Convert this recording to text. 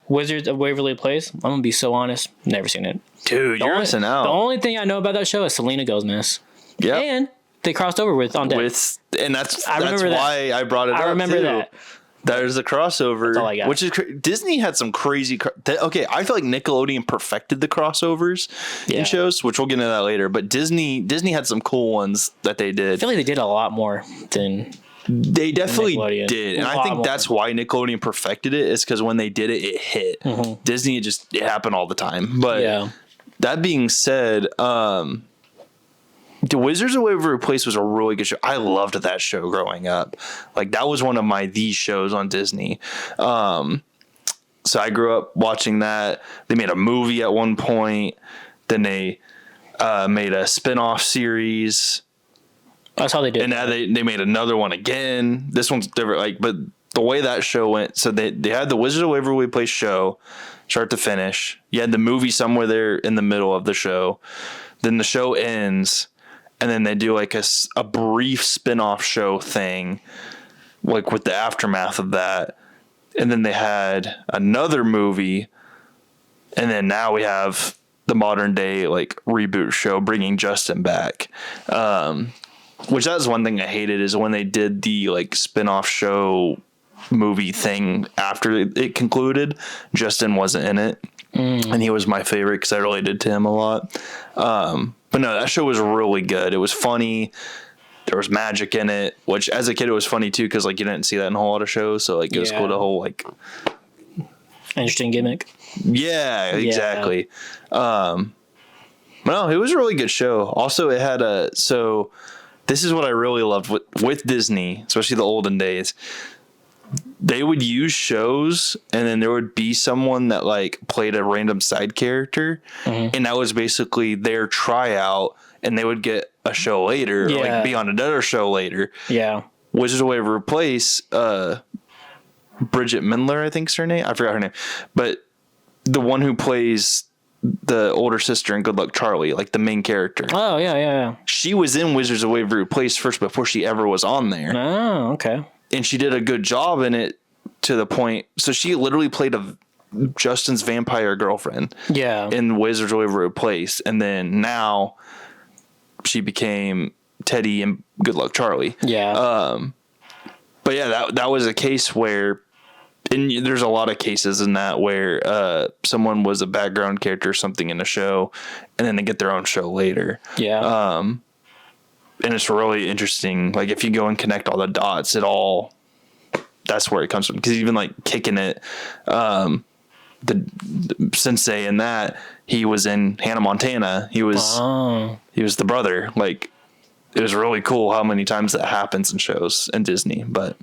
Wizards of Waverly Place. I'm gonna be so honest. Never seen it. Dude, you're missing out. The only thing I know about that show is Selena Gomez. Yeah. And they crossed over with On Deck. And that's why I brought it up. I remember that. There's a crossover. That's all I got. Which is Disney had some crazy. Okay, I feel like Nickelodeon perfected the crossovers in shows, which we'll get into that later. But Disney had some cool ones that they did. I feel like they did a lot more than. They definitely did, and I think that's why Nickelodeon perfected it. Is because when they did it, it hit. Mm-hmm. Disney, it happened all the time. But that being said, The Wizards of Waverly Place was a really good show. I loved that show growing up. Like, that was one of these shows on Disney. So I grew up watching that. They made a movie at one point. Then they made a spin-off series. That's how they did. And now they made another one again. This one's different. But the way that show went, so they had the Wizards of Waverly Place show, start to finish. You had the movie somewhere there in the middle of the show. Then the show ends. And then they do like a brief spin-off show thing, like with the aftermath of that. And then they had another movie. And then now we have the modern day like reboot show bringing Justin back. Which that was one thing I hated, is when they did the like spin-off show movie thing after it concluded. Justin wasn't in it. And he was my favorite because I related to him a lot. But no, that show was really good. It was funny. There was magic in it, which as a kid it was funny too, because like you didn't see that in a whole lot of shows. So like it was cool to whole like interesting gimmick. Yeah, exactly. But no, it was a really good show. Also, it had this is what I really loved with Disney, especially the olden days. They would use shows, and then there would be someone that like played a random side character, and that was basically their tryout, and they would get a show later, or like be on another show later. Yeah. Wizards of Waverly Place, Bridget Mendler, I think's her name. I forgot her name, but the one who plays the older sister in Good Luck Charlie, like the main character. Oh, yeah. She was in Wizards of Waverly Place first before she ever was on there. Oh, okay. And she did a good job in it to the point. So she literally played Justin's vampire girlfriend. Yeah. In Wizards of Waverly Place. And then now she became Teddy in Good Luck Charlie. Yeah. But yeah, that was a case where, and there's a lot of cases in that where someone was a background character or something in a show, and then they get their own show later. Yeah. And it's really interesting. Like if you go and connect all the dots, that's where it comes from. Because even like kicking it, the sensei in that, he was in Hannah Montana. He was the brother. Like it was really cool how many times that happens in shows in Disney. But